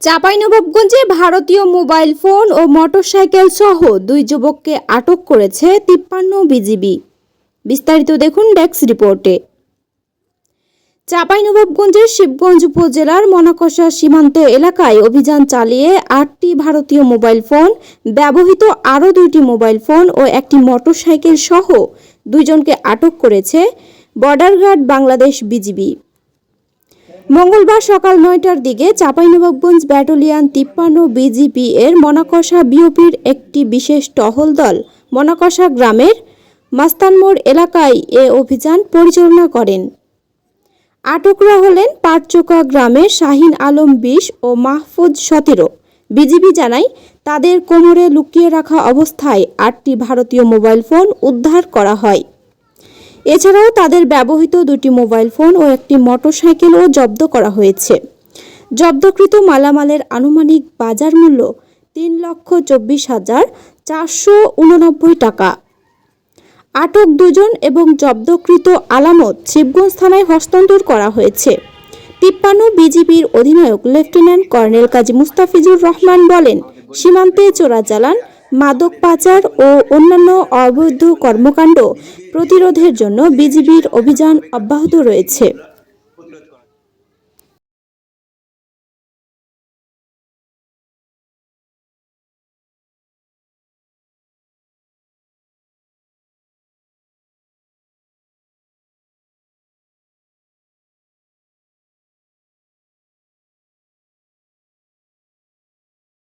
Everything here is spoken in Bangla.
চাঁপাইনবাবগঞ্জে ভারতীয় মোবাইল ফোন ও মোটরসাইকেল সহ দুই যুবককে আটক করেছে 53 বিজিবি। বিস্তারিত দেখুন ডেস্ক রিপোর্টে। চাঁপাইনবাবগঞ্জের শিবগঞ্জ উপজেলার মনাকষা সীমান্ত এলাকায় অভিযান চালিয়ে 8টি ভারতীয় মোবাইল ফোন, ব্যবহৃত আরও 2টি মোবাইল ফোন ও একটি মোটরসাইকেল সহ দুইজনকে আটক করেছে বর্ডার গার্ড বাংলাদেশ বিজিবি। মঙ্গলবার সকাল 9টার দিকে চাঁপাইনবাবগঞ্জ ব্যাটালিয়ন 53 বিজিপি এর মনাকষা বিওপির একটি বিশেষ টহল দল মনাকষা গ্রামের মাস্তানমোড় এলাকায় এ অভিযান পরিচালনা করেন। আটকরা হলেন পাটচোকা গ্রামের শাহিন আলম 20 ও মাহফুজ 17। বিজিবি জানায়, তাদের কোমরে লুকিয়ে রাখা অবস্থায় 8টি ভারতীয় মোবাইল ফোন উদ্ধার করা হয়। এছাড়াও তাদের ব্যবহৃত 2টি মোবাইল ফোন ও একটি মোটরসাইকেলও জব্দ করা হয়েছে। জব্দকৃত মালামালের আনুমানিক বাজার মূল্য 3,24,489 টাকা। আটক দুজন এবং জব্দকৃত আলামত শিবগঞ্জ থানায় হস্তান্তর করা হয়েছে। 53 বিজিবির অধিনায়ক লেফটেন্যান্ট কর্নেল কাজী মুস্তাফিজুর রহমান বলেন, সীমান্তে চোরাচালান, মাদক পাচার ও অন্যান্য অবৈধ কর্মকাণ্ড প্রতিরোধের জন্য বিজিবির অভিযান অব্যাহত রয়েছে।